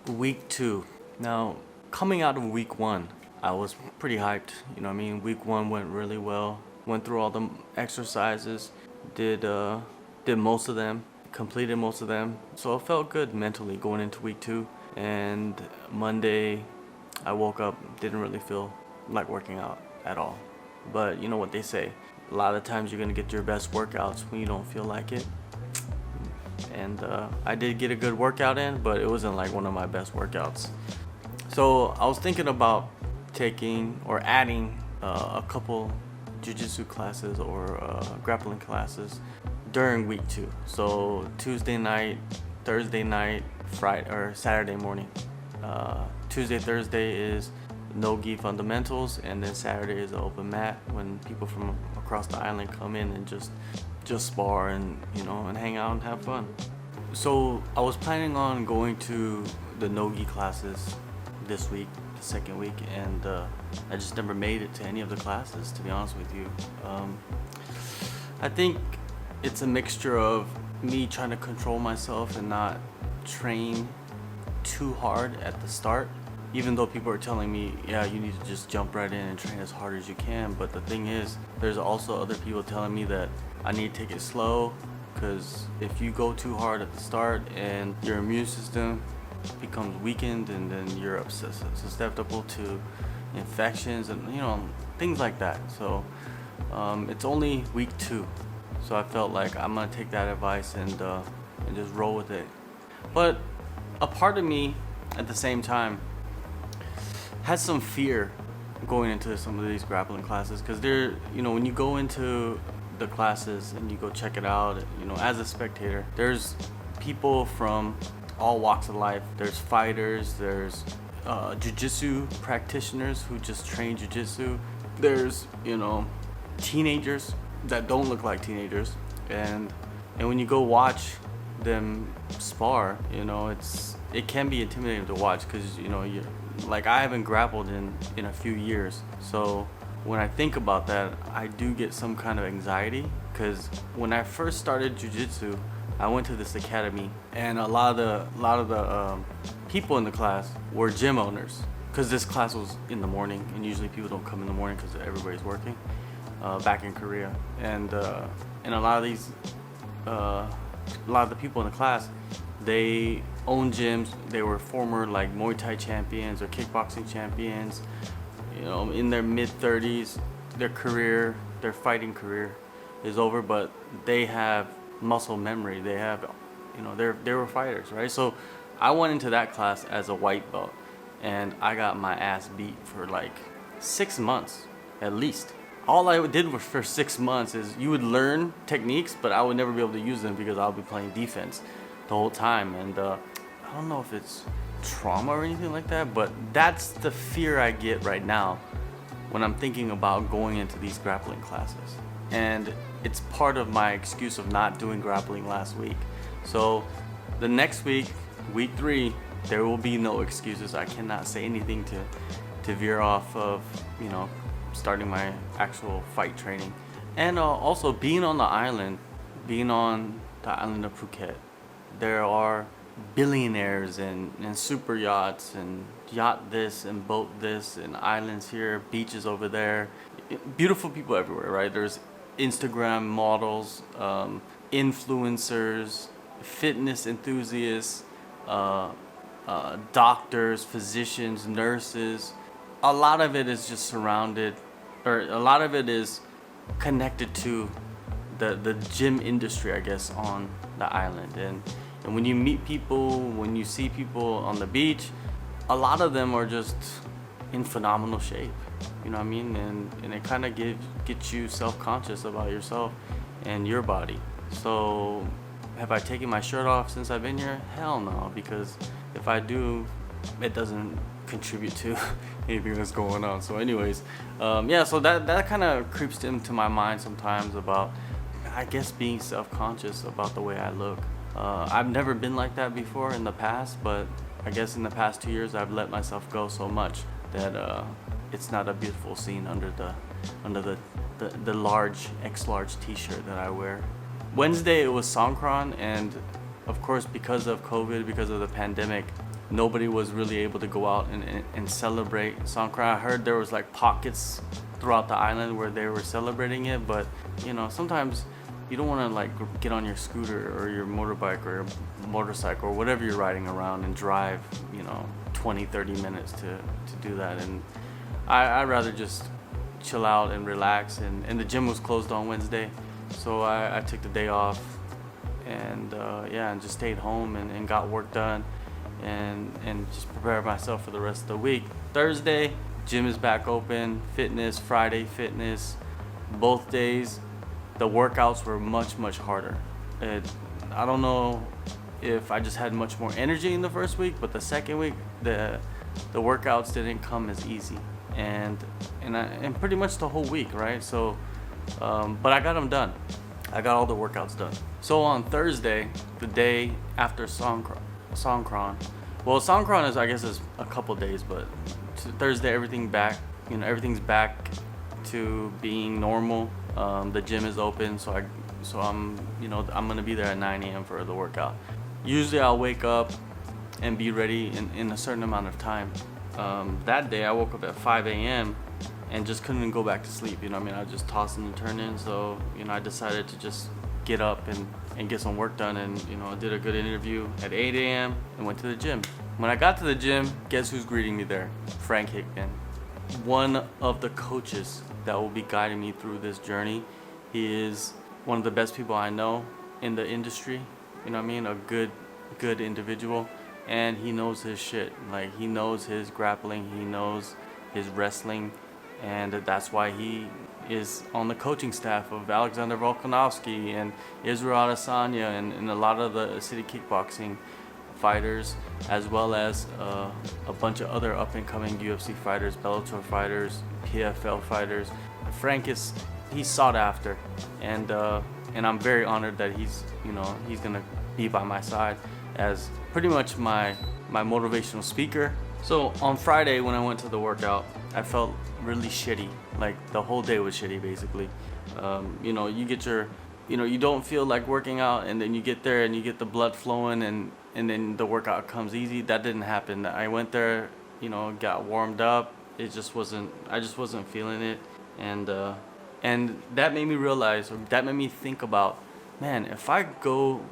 Week 2. Now, coming out of week 1, I was pretty hyped. You know what I mean? Week 1 went really well. Went through all the exercises, did most of them, completed most of them. So it felt good mentally going into week 2. And Monday, I woke up, didn't really feel like working out at all. But you know what they say, a lot of times you're gonna get your best workouts when you don't feel like it. And I did get a good workout in, but it wasn't like one of my best workouts. So I was thinking about taking or adding a couple jiu-jitsu classes or grappling classes during week 2. So Tuesday night, Thursday night, Friday or Saturday morning. Tuesday, Thursday is no-gi fundamentals, and then Saturday is an open mat when people from across the island come in and just spar and and hang out and have fun. So I was planning on going to the no-gi classes this week, the second week, and I just never made it to any of the classes, to be honest with you. I think it's a mixture of me trying to control myself and not train too hard at the start, even though people are telling me, yeah, you need to just jump right in and train as hard as you can. But the thing is, there's also other people telling me that I need to take it slow, because if you go too hard at the start and your immune system becomes weakened, and then you're susceptible to infections and things like that. So it's only week 2, so I felt like I'm gonna take that advice and just roll with it. But a part of me at the same time has some fear going into some of these grappling classes, because they're, when you go into the classes and you go check it out, as a spectator, there's people from all walks of life. There's fighters, there's jiu-jitsu practitioners who just train jiu-jitsu. There's, teenagers that don't look like teenagers, and when you go watch them spar, it can be intimidating to watch, because you're like, I haven't grappled in a few years. So when I think about that, I do get some kind of anxiety, because when I first started jiu-jitsu, I went to this academy, and a lot of the people in the class were gym owners, because this class was in the morning, and usually people don't come in the morning because everybody's working back in Korea. And a lot of the people in the class, they own gyms. They were former like Muay Thai champions or kickboxing champions, in their mid-30s. Their fighting career is over, but they have muscle memory. They have, they were fighters, right? So I went into that class as a white belt, and I got my ass beat for like 6 months at least. All I did for 6 months is you would learn techniques, but I would never be able to use them because I'll be playing defense the whole time. And I don't know if it's trauma or anything like that, but that's the fear I get right now when I'm thinking about going into these grappling classes. And it's part of my excuse of not doing grappling last week. So the next week, week 3, there will be no excuses. I cannot say anything to veer off of, starting my actual fight training. And also being on the island of Phuket, there are billionaires and super yachts and yacht this and boat this and islands here, beaches over there, beautiful people everywhere, right? There's Instagram models, influencers, fitness enthusiasts, doctors, physicians, nurses. A lot of it is just a lot of it is connected to the gym industry, I guess, on the island. And when you meet people, when you see people on the beach, a lot of them are just in phenomenal shape. You know what I mean? And it kind of gets you self-conscious about yourself and your body. So have I taken my shirt off since I've been here? Hell no, because if I do, it doesn't contribute to anything that's going on. So anyways, so that kind of creeps into my mind sometimes about, I guess, being self-conscious about the way I look. I've never been like that before in the past, but I guess in the past 2 years I've let myself go so much that it's not a beautiful scene under the large X-large t-shirt that I wear. Wednesday it was Songkran, and of course because of COVID, because of the pandemic, nobody was really able to go out and celebrate Songkran. I heard there was like pockets throughout the island where they were celebrating it, but you know, sometimes you don't want to like get on your scooter or your motorbike or your motorcycle or whatever you're riding around and drive, you know, 20-30 minutes to do that. And I'd rather just chill out and relax, and the gym was closed on Wednesday, so I took the day off and and just stayed home and got work done and just prepared myself for the rest of the week. Thursday, gym is back open, fitness, Friday fitness. Both days the workouts were much harder. I don't know if I just had much more energy in the first week, but the second week the workouts didn't come as easy, and pretty much the whole week, right? So but I got them done. I got all the workouts done. So on Thursday, the day after Songkran, well, Songkran is, I guess, is a couple days, but Thursday everything's back to being normal. The gym is open, so I'm gonna be there at 9 a.m. for the workout. Usually I'll wake up and be ready in a certain amount of time. That day I woke up at 5 a.m. and just couldn't go back to sleep. You know what I mean? I was just tossing and turning. So, you know, I decided to just get up and get some work done. And, you know, I did a good interview at 8 a.m. and went to the gym. When I got to the gym, guess who's greeting me there? Frank Hickman, one of the coaches that will be guiding me through this journey. He is one of the best people I know in the industry. You know what I mean? A good individual. And he knows his shit. Like, he knows his grappling. He knows his wrestling. And that's why he is on the coaching staff of Alexander Volkanovski and Israel Adesanya and a lot of the city kickboxing fighters, as well as a bunch of other up-and-coming UFC fighters, Bellator fighters, PFL fighters. Frank he's sought after, and I'm very honored that he's gonna be by my side as pretty much my motivational speaker. So on Friday when I went to the workout, I felt really shitty. Like, the whole day was shitty, basically. You don't feel like working out, and then you get there and you get the blood flowing, and then the workout comes easy. That didn't happen. I went there, got warmed up. I just wasn't feeling it, and that made me realize, or that made me think about, man, if I go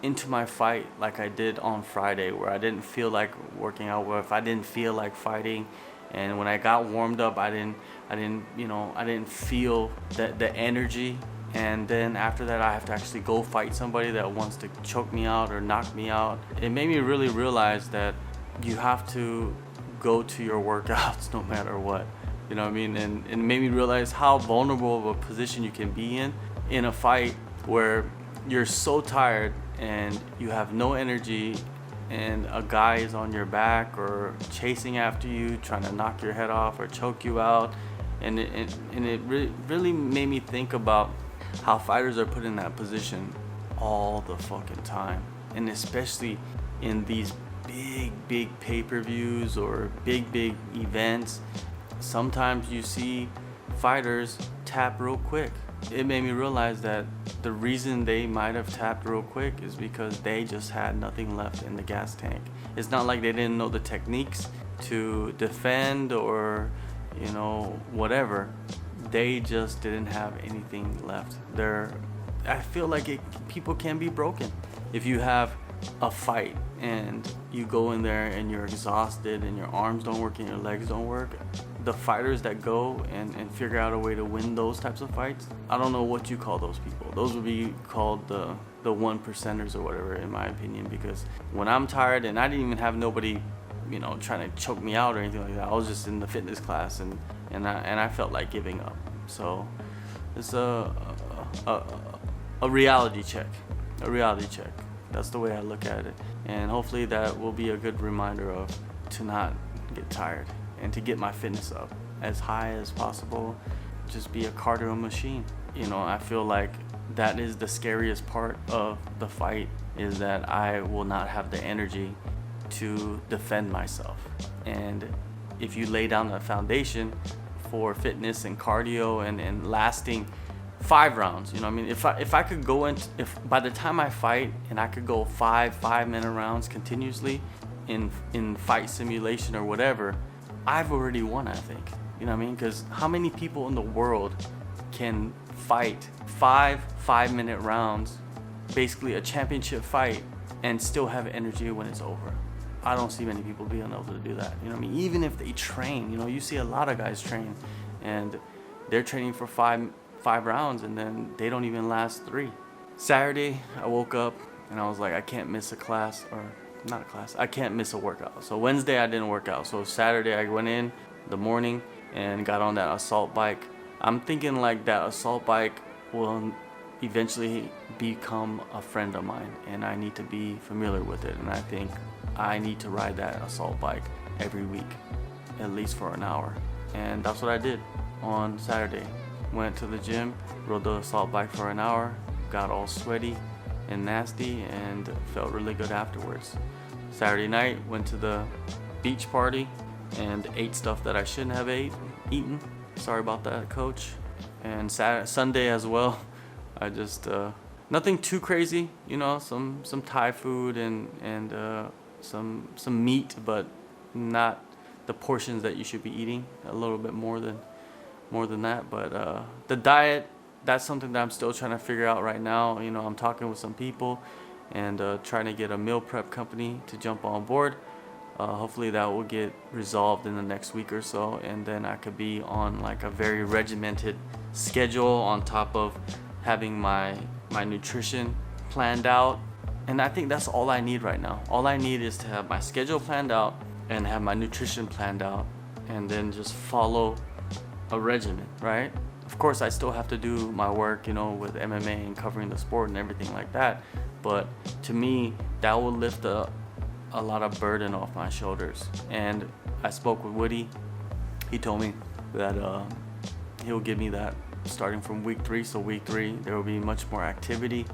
into my fight like I did on Friday, where I didn't feel like working out, where if I didn't feel like fighting, and when I got warmed up, I didn't feel the energy, and then after that I have to actually go fight somebody that wants to choke me out or knock me out. It made me really realize that you have to go to your workouts no matter what. You know what I mean? And it made me realize how vulnerable of a position you can be in a fight where you're so tired and you have no energy, and a guy is on your back or chasing after you, trying to knock your head off or choke you out. And it really made me think about how fighters are put in that position all the fucking time. And especially in these big pay-per-views or big events, sometimes you see fighters tap real quick. It made me realize that the reason they might have tapped real quick is because they just had nothing left in the gas tank. It's not like they didn't know the techniques to defend or, whatever. They just didn't have anything left. I feel like people can be broken. If you have a fight and you go in there and you're exhausted and your arms don't work and your legs don't work, the fighters that go and figure out a way to win those types of fights, I don't know what you call those people. Those would be called the 1%ers or whatever, in my opinion, because when I'm tired and I didn't even have nobody, trying to choke me out or anything like that, I was just in the fitness class and I felt like giving up. So it's a reality check. A reality check. That's the way I look at it. And hopefully that will be a good reminder to not get tired and to get my fitness up as high as possible. Just be a cardio machine. I feel like that is the scariest part of the fight, is that I will not have the energy to defend myself. And if you lay down the foundation for fitness and cardio and lasting 5 rounds, if I could go if by the time I fight and I could go 5 5-minute rounds continuously, in fight simulation or whatever, I've already won, I think. You know what I mean? Because how many people in the world can fight 5-minute rounds, basically a championship fight, and still have energy when it's over? I don't see many people being able to do that. You know what I mean? Even if they train, you know, you see a lot of guys train and they're training for five rounds and then they don't even last 3. Saturday, I woke up and I was like, I can't miss a class, or not a class, I can't miss a workout. So Wednesday I didn't work out. So Saturday I went in the morning and got on that assault bike. I'm thinking like that assault bike will eventually become a friend of mine, and I need to be familiar with it. And I think I need to ride that assault bike every week, at least for an hour. And that's what I did on Saturday. Went to the gym, rode the assault bike for an hour, got all sweaty and nasty, and felt really good afterwards. Saturday night, went to the beach party and ate stuff that I shouldn't have eaten. Sorry about that, coach. And Sunday as well, I just nothing too crazy, you know, some Thai food and some meat, but not the portions that you should be eating. A little bit more than that. But the diet, that's something that I'm still trying to figure out right now. You know, I'm talking with some people and trying to get a meal prep company to jump on board. Hopefully that will get resolved in the next week or so, and then I could be on like a very regimented schedule on top of having my nutrition planned out. And I think that's all I need right now. All I need is to have my schedule planned out and have my nutrition planned out, and then just follow a regimen, right? Of course, I still have to do my work, you know, with MMA and covering the sport and everything like that. But to me, that will lift a lot of burden off my shoulders. And I spoke with Woody. He told me that he'll give me that starting from week 3. So week 3, there will be much more activity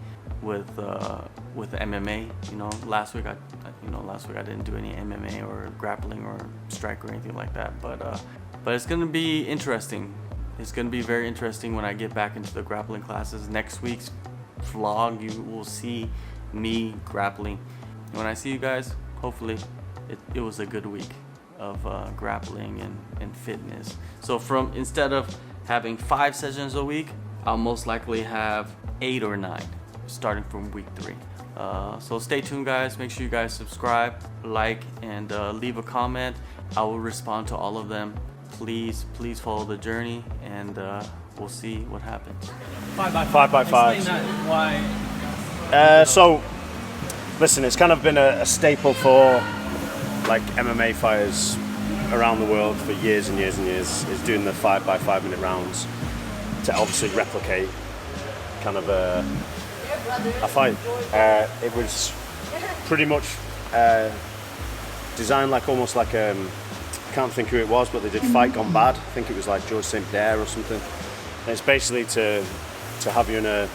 with MMA. You know, last week I didn't do any MMA or grappling or strike or anything like that. But it's gonna be interesting. It's gonna be very interesting when I get back into the grappling classes. Next week's vlog, you will see me grappling. When I see you guys, hopefully it was a good week of grappling and fitness. So instead of having 5 sessions a week, I'll most likely have 8 or 9 starting from week 3. So stay tuned, guys. Make sure you guys subscribe, like, and leave a comment. I will respond to all of them. Please follow the journey, and we'll see what happens. 5x5. Explain that, why? So, listen, it's kind of been a staple for like MMA fighters around the world for years and years and years, is doing the 5x5 minute rounds to obviously replicate kind of a fight. It was pretty much designed like almost like I can't think who it was, but they did Fight Gone Bad. I think it was like George St. Pierre or something. And it's basically to have you in a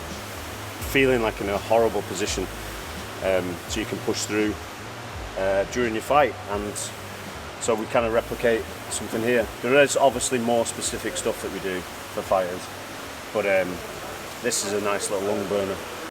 feeling like in a horrible position, so you can push through during your fight. And so we kind of replicate something here. There is obviously more specific stuff that we do for fighters, but this is a nice little lung burner.